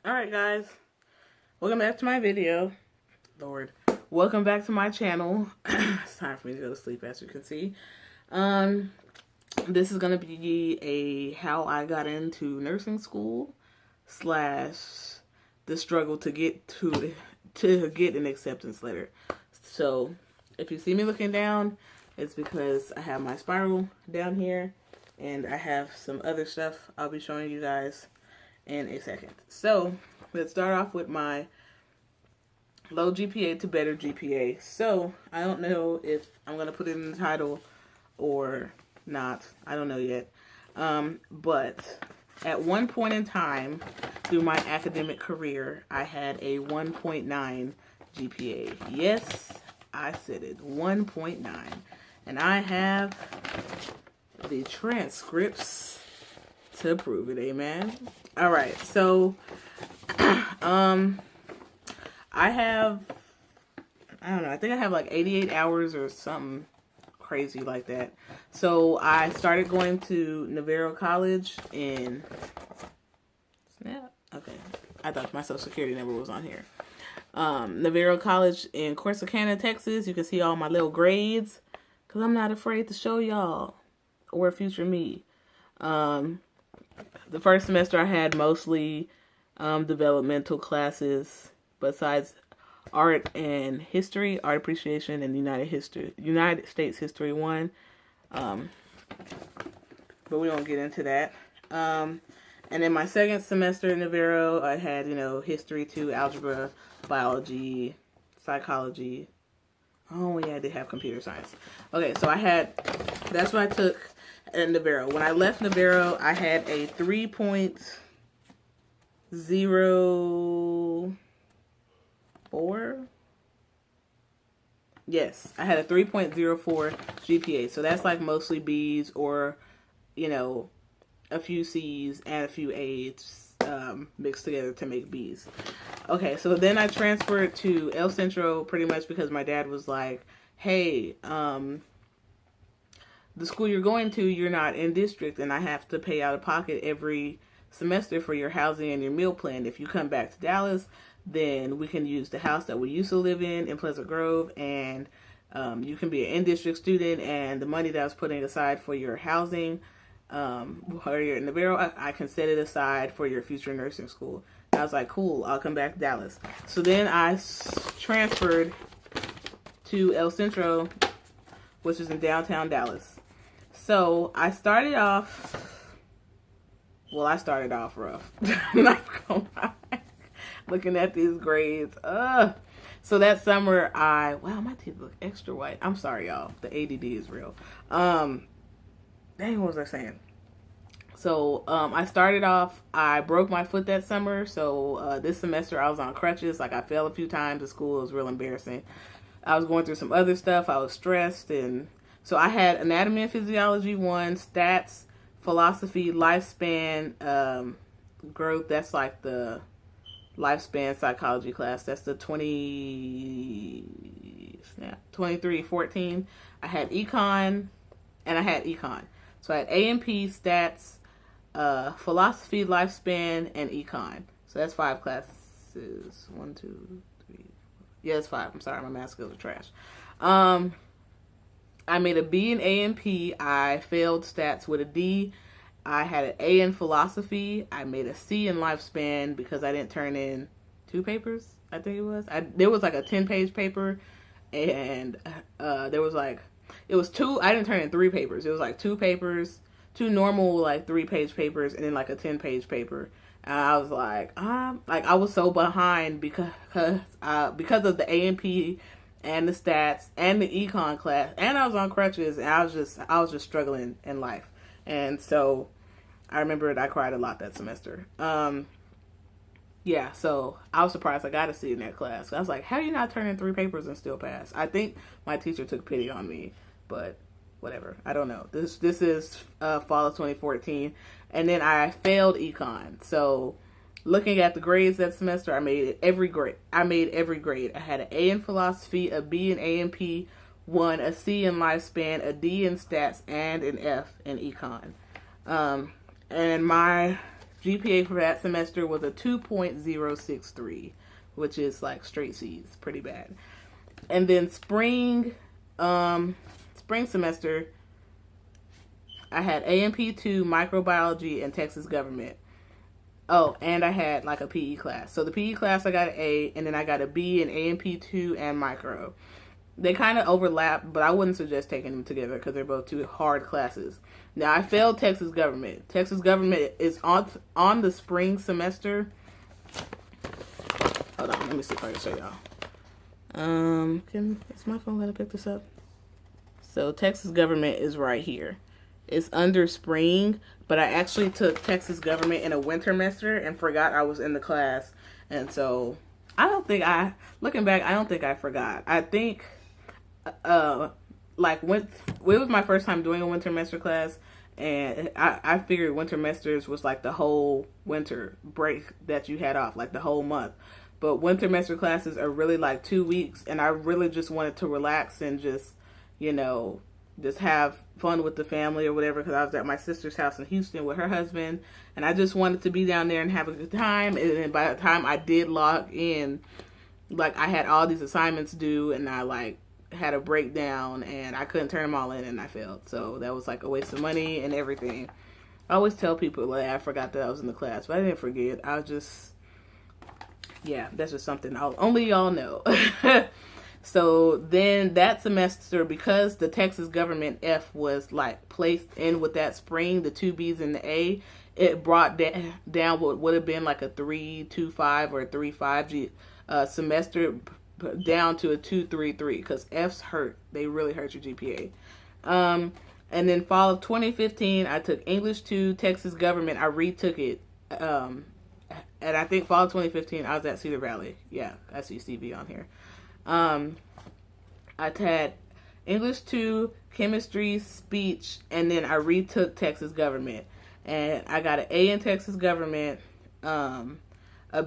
Alright guys, welcome back to my video. Lord. Welcome back to my channel. It's time for me to go to sleep, as you can see. This is going to be a how I got into nursing school / the struggle to get an acceptance letter. So if you see me looking down, it's because I have my spiral down here and I have some other stuff I'll be showing you guys in a second. So let's start off with my low GPA to better GPA. So I don't know if I'm going to put it in the title or not. I don't know yet. But at one point in time through my academic career, I had a 1.9 GPA. Yes, I said it, 1.9. And I have the transcripts to prove it, amen. All right, so I don't know, I think I have like 88 hours or something crazy like that. So I started going to Navarro College in okay, I thought my social security number was on here. Navarro College in Corsicana, Texas. You can see all my little grades because I'm not afraid to show y'all or future me. The first semester I had mostly developmental classes besides art and history, art appreciation, and United States History 1. But we won't get into that. And in my second semester in Navarro, I had, history 2, algebra, biology, psychology. Oh, yeah, I did have computer science. Okay, so that's what I took at Navarro. When I left Navarro, I had a 3.04. Yes, I had a 3.04 GPA. So that's like mostly B's or, a few C's and a few A's mixed together to make B's. Okay, so then I transferred to El Centro pretty much because my dad was like, hey, the school you're going to, you're not in district, and I have to pay out of pocket every semester for your housing and your meal plan. If you come back to Dallas, then we can use the house that we used to live in Pleasant Grove, and you can be an in-district student, and the money that I was putting aside for your housing or you're in Navarro, I can set it aside for your future nursing school. And I was like, cool, I'll come back to Dallas. So then I transferred to El Centro, which is in downtown Dallas. So I started off rough. I'm not gonna lie. Looking at these grades. So that summer wow, my teeth look extra white. I'm sorry, y'all. The ADD is real. Dang, what was I saying? So I started off, I broke my foot that summer. So this semester I was on crutches. Like I fell a few times at school. It was real embarrassing. I was going through some other stuff. I was stressed. And so I had anatomy and physiology 1, stats, philosophy, lifespan, growth. That's like the lifespan psychology class. That's the 2314. I had econ, and I had econ. So I had A&P, stats, philosophy, lifespan, and econ. So that's 5 classes. 1, 2, 3. Yeah, it's 5. I'm sorry, my math skills are trash. I made a B in A&P. I failed stats with a D. I had an A in philosophy. I made a C in lifespan because I didn't turn in 2 papers, I think it was. There was like a 10-page paper, and there was like, it was 2, I didn't turn in 3 papers. It was like 2 papers, 2 normal like 3-page papers, and then like a 10-page paper. And I was like I was so behind because of the A&P and the stats and the econ class, and I was on crutches, and I was just struggling in life. And so I remembered I cried a lot that semester. Yeah, so I was surprised I got a C in that class. I was like, how do you not turn in 3 papers and still pass? I think my teacher took pity on me, but whatever. I don't know. This is fall of 2014. And then I failed econ. So looking at the grades that semester, I made every grade. I had an A in philosophy, a B in A&P, 1, a C in lifespan, a D in stats, and an F in econ. And my GPA for that semester was a 2.063, which is like straight C's, pretty bad. And then spring semester, I had A&P2, microbiology, and Texas government. Oh, and I had like a PE class. So the PE class I got an A, and then I got a B in A&P2 and micro. They kind of overlap, but I wouldn't suggest taking them together because they're both two hard classes. Now, I failed Texas government. Texas government is on the spring semester. Hold on, let me see if I can show y'all. Is my phone gonna pick this up? So Texas government is right here. It's under spring, but I actually took Texas government in a winter semester and forgot I was in the class. And so looking back, I don't think I forgot. I think, it was my first time doing a winter semester class, and I figured winter semesters was like the whole winter break that you had off, like the whole month. But winter semester classes are really like 2 weeks, and I really just wanted to relax and just, just have fun with the family or whatever, because I was at my sister's house in Houston with her husband, and I just wanted to be down there and have a good time. And then by the time I did log in, like, I had all these assignments due, and I like had a breakdown, and I couldn't turn them all in, and I failed. So that was like a waste of money and everything. I always tell people that I forgot that I was in the class, but I didn't forget. I was just, that's just something only y'all know. So then that semester, because the Texas government F was like placed in with that spring, the 2 B's and the A, it brought down what would have been like a 3.25 or a 3.5 semester down to a 2.33, because F's hurt. They really hurt your GPA. And then fall of 2015, I took English 2, Texas government. I retook it. And I think fall of 2015, I was at Cedar Valley. Yeah, I see CV on here. I had English 2, chemistry, speech, and then I retook Texas government. And I got an A in Texas government, a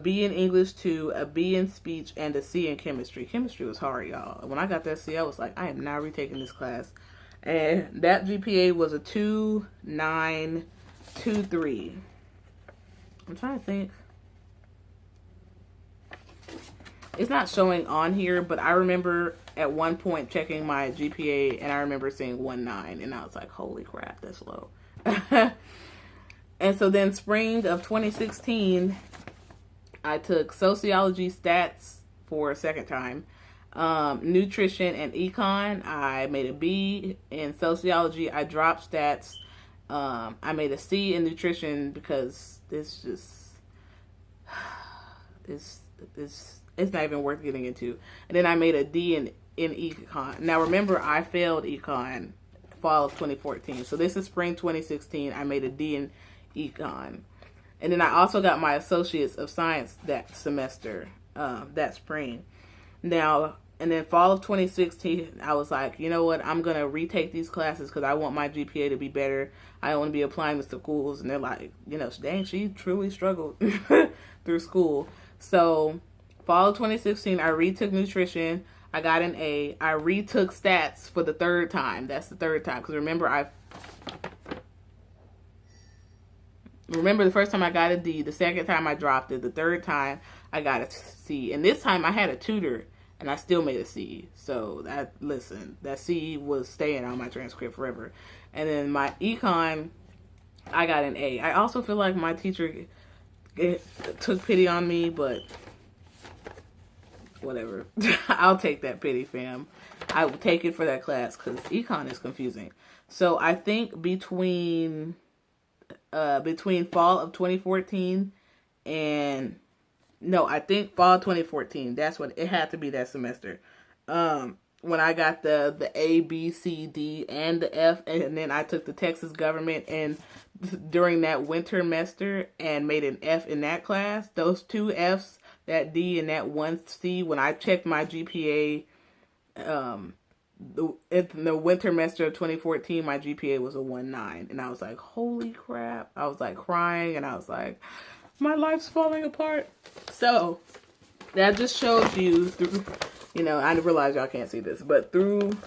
B in English 2, a B in speech, and a C in chemistry. Chemistry was hard, y'all. When I got that C, I was like, I am not retaking this class. And that GPA was a 2.923. I'm trying to think. It's not showing on here, but I remember at one point checking my GPA, and I remember seeing 1.9, and I was like, holy crap, that's low. And so then spring of 2016, I took sociology, stats for a second time, nutrition, and econ. I made a B in sociology. I dropped stats. I made a C in nutrition because this just it's not even worth getting into. And then I made a D in econ. Now remember, I failed econ fall of 2014. So this is spring 2016. I made a D in econ. And then I also got my associates of science that semester, that spring. Now, and then fall of 2016, I was like, you know what? I'm going to retake these classes because I want my GPA to be better. I don't want to be applying to schools. And they're like, dang, she truly struggled through school. So fall of 2016, I retook nutrition. I got an A. I retook stats for the third time. That's the third time. Because remember, the first time I got a D. The second time I dropped it. The third time I got a C. And this time I had a tutor. And I still made a C. So that C was staying on my transcript forever. And then my econ, I got an A. I also feel like my teacher took pity on me, but whatever. I'll take that pity, fam. I will take it for that class because econ is confusing. So I think between fall of 2014 and I think fall 2014. That's what it had to be, that semester. When I got the A, B, C, D, and the F, and then I took the Texas government and during that winter semester and made an F in that class. Those 2 Fs, that D and that 1 C, when I checked my GPA, in the winter semester of 2014, my GPA was a 1.9, and I was like, holy crap. I was like crying, and I was like, my life's falling apart. So that just shows you through, I realize y'all can't see this, but through,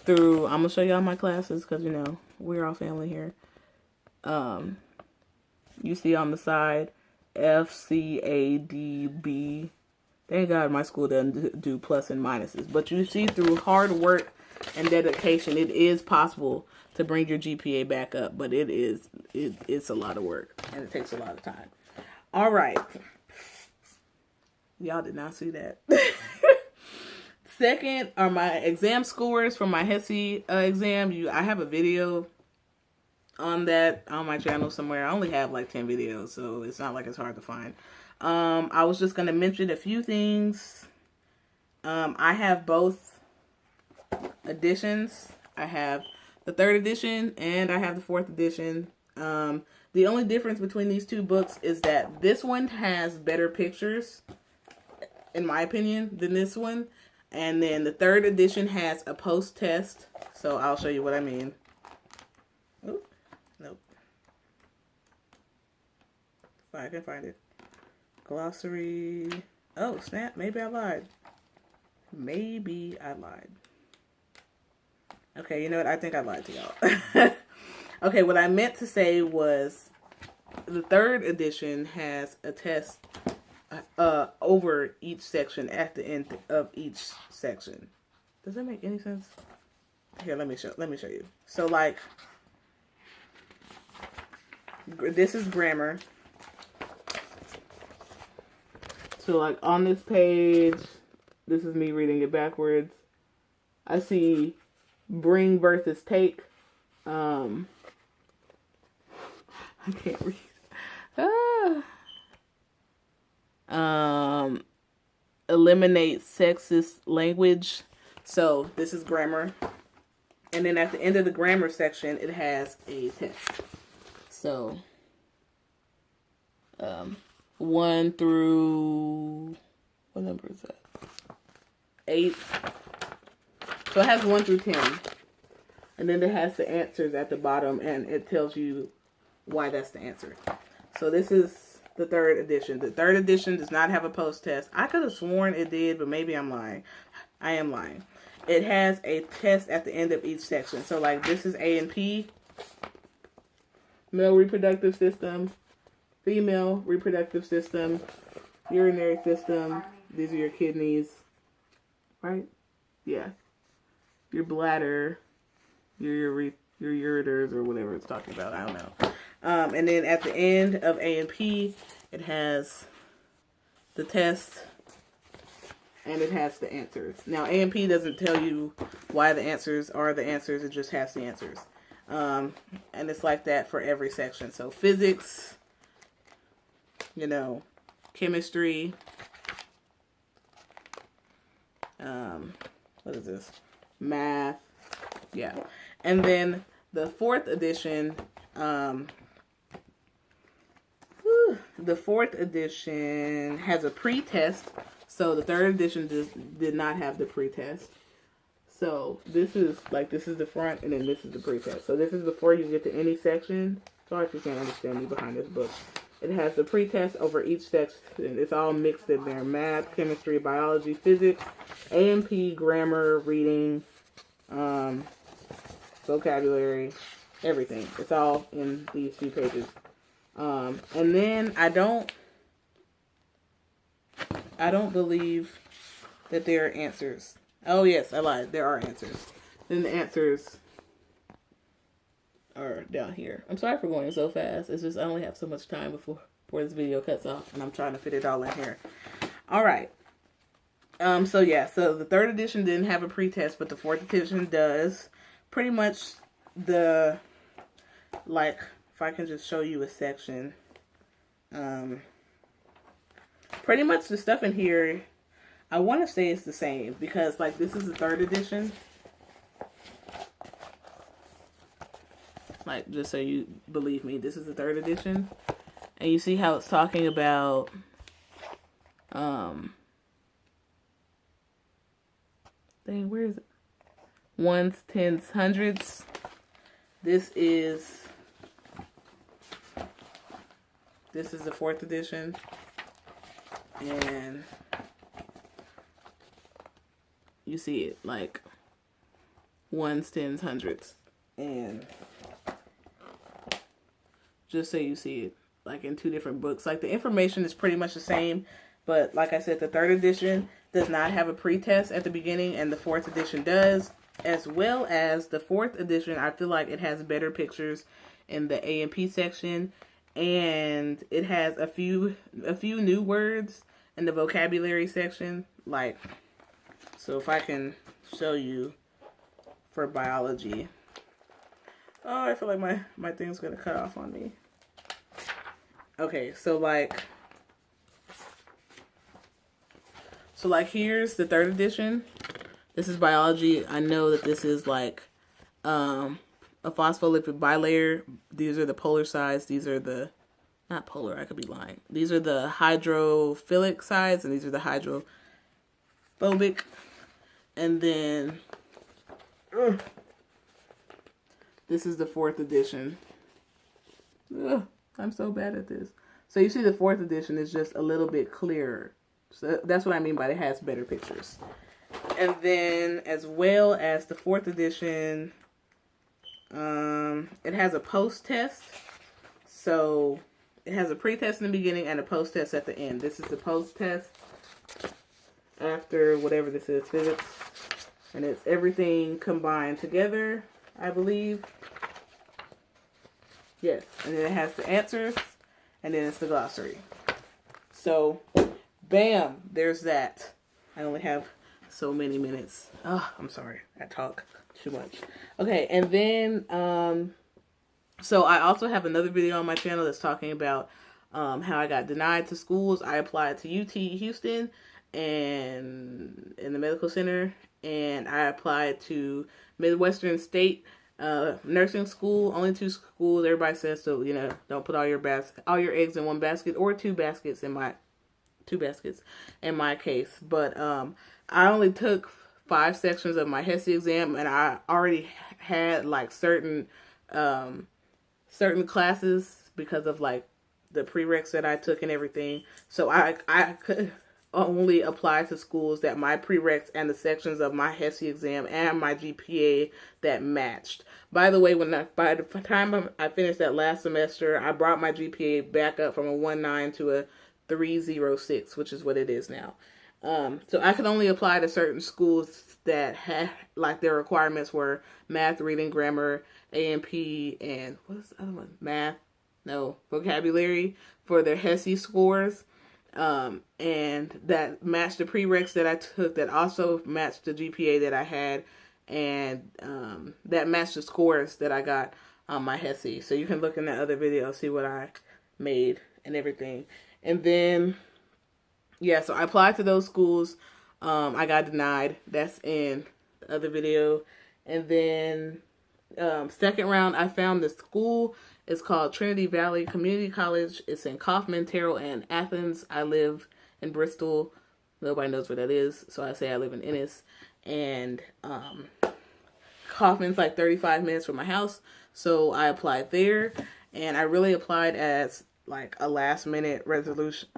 I'm going to show y'all my classes because, we're all family here. You see on the side, F, C, A, D, B. Thank God my school doesn't do plus and minuses. But you see, through hard work and dedication, it is possible to bring your GPA back up. But it's a lot of work, and it takes a lot of time. All right. Y'all did not see that. Second are my exam scores for my HESI exam. I have a video on that on my channel somewhere. I only have like 10 videos, so it's not like it's hard to find. I was just going to mention a few things. I have both editions. I have the 3rd edition and I have the 4th edition. The only difference between these two books is that this one has better pictures, in my opinion, than this one. And then the 3rd edition has a post-test. So I'll show you what I mean. Oop, nope. If I can find it. Glossary. Oh, snap. Maybe I lied. Maybe I lied. Okay, you know what? I think I lied to y'all. Okay, what I meant to say was the 3rd edition has a test over each section at the end of each section. Does that make any sense? Here, let me show you. So like this is grammar. So like on this page, this is me reading it backwards. I see bring versus take. I can't read. Eliminate sexist language. So this is grammar. And then at the end of the grammar section, it has a test. So 1 through, what number is that? 8. So it has 1 through 10. And then it has the answers at the bottom, and it tells you why that's the answer. So this is the 3rd edition. The 3rd edition does not have a post-test. I could have sworn it did, but maybe I'm lying. I am lying. It has a test at the end of each section. So like this is A and P. Male reproductive system. Female reproductive system. Urinary system. These are your kidneys. Right? Yeah. Your bladder. Your ureters or whatever it's talking about. I don't know. And then at the end of A and P, it has the test and it has the answers. Now, A and P doesn't tell you why the answers are the answers. It just has the answers. And it's like that for every section. So physics, chemistry. What is this? Math. Yeah. And then the 4th edition, the 4th edition has a pre-test. So the 3rd edition did not have the pre-test. So this is the front and then this is the pre-test. So this is before you get to any section. Sorry if you can't understand me behind this book. It has the pre-test over each section. It's all mixed in there. Math, chemistry, biology, physics, A&P, grammar, reading, vocabulary, everything. It's all in these few pages. And then I don't believe that there are answers. Oh yes, I lied. There are answers. Then the answers are down here. I'm sorry for going so fast. It's just I only have so much time before this video cuts off, and I'm trying to fit it all in here. All right. So yeah. So the 3rd edition didn't have a pretest, but the 4th edition does. Pretty much if I can just show you a section. Pretty much the stuff in here, I want to say it's the same because this is the 3rd edition. Just so you believe me, this is the 3rd edition. And you see how it's talking about where is it? Ones, tens, hundreds. This is the 4th edition. And you see it ones, tens, hundreds. And just so you see it like in 2 different books. Like the information is pretty much the same, but like I said, the 3rd edition does not have a pretest at the beginning, and the 4th edition does, as well as the 4th edition. I feel like it has better pictures in the A and P section, and it has a few new words in the vocabulary section. Like, so if I can show you for biology. Oh, I feel like my thing's gonna cut off on me. Okay, so like here's the 3rd edition. This is biology. I know that this is like a phospholipid bilayer. These are the polar sides. These are the, not polar, I could be lying. These are the hydrophilic sides, and these are the hydrophobic. And then this is the 4th edition. Ugh, I'm so bad at this. So you see the 4th edition is just a little bit clearer. So that's what I mean by it has better pictures. And then as well as the 4th edition, it has a post-test. So it has a pre-test in the beginning and a post-test at the end. This is the post-test after whatever this is, physics. And it's everything combined together, I believe. Yes. And then it has the answers. And then it's the glossary. So, bam, there's that. I only have so many minutes. Oh, I'm sorry. I talk too much. Okay, and then, so I also have another video on my channel that's talking about how I got denied to schools. I applied to UT Houston and in the medical center, and I applied to Midwestern State nursing school. Only 2 schools. Everybody says so. You know, don't put all your eggs in one basket, or 2 baskets in my case. But I only took 5 sections of my HESI exam, and I already had like certain classes because of like the prereqs that I took and everything. So I could only apply to schools that my prereqs and the sections of my HESI exam and my GPA that matched. By the way, by the time I finished that last semester, I brought my GPA back up from a 1.9 to a 3.06, which is what it is now. So I could only apply to certain schools that had, like, their requirements were math, reading, grammar, A&P, and what's the other one? Vocabulary for their HESI scores. And that matched the prereqs that I took, that also matched the GPA that I had, and that matched the scores that I got on my HESI. So you can look in that other video, see what I made and everything. And then, yeah, so I applied to those schools. I got denied. That's in the other video. And then, second round, I found this school. It's called Trinity Valley Community College. It's in Kaufman, Terrell, and Athens. I live in Bristol. Nobody knows where that is, so I say I live in Ennis. And Kaufman's like 35 minutes from my house, so I applied there. And I really applied as like a last minute resolution.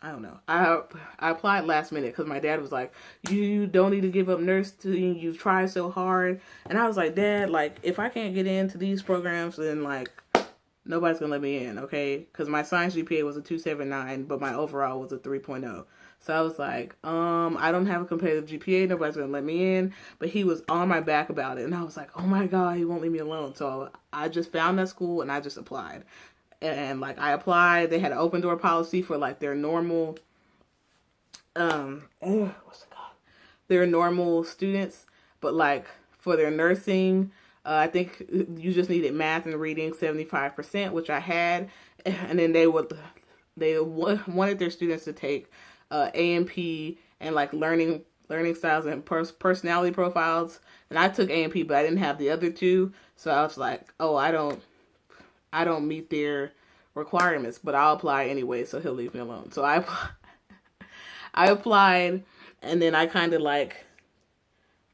I don't know. I applied last minute because my dad was like, you don't need to give up nursing. You've tried so hard. And I was like, Dad, like, if I can't get into these programs, then like, nobody's going to let me in, okay? Because my science GPA was a 2.79, but my overall was a 3.0. So I was like, I don't have a competitive GPA. Nobody's going to let me in. But he was on my back about it. And I was like, oh my God, he won't leave me alone. So I just found that school and I just applied. And like I applied, they had an open door policy for like their normal, their normal students, but like for their nursing, I think you just needed math and reading 75%, which I had, and then they wanted their students to take A&P and like learning styles and personality profiles, and I took A&P, but I didn't have the other 2, so I was like, oh, I don't meet their requirements, but I'll apply anyway, so he'll leave me alone. So I applied, and then I kind of like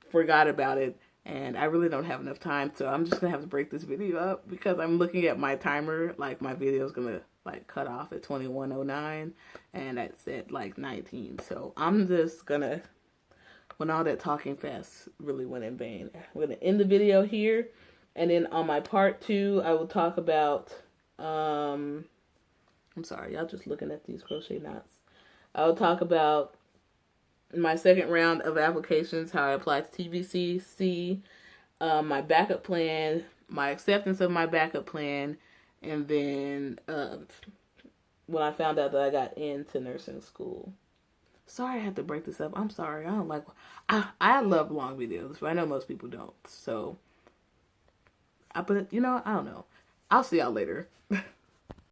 forgot about it, and I really don't have enough time, so I'm just gonna have to break this video up because I'm looking at my timer, like my video is gonna like cut off at 21:09, and that's at like 19. So I'm just gonna, when all that talking fast really went in vain, I'm gonna end the video here. And then on my part 2, I will talk about I'm sorry, y'all just looking at these crochet knots. I'll talk about my second round of applications, how I applied to TVCC, my backup plan, my acceptance of my backup plan, and then when I found out that I got into nursing school. Sorry I had to break this up. I'm sorry. I don't like... I love long videos, but I know most people don't. So, I don't know. I'll see y'all later.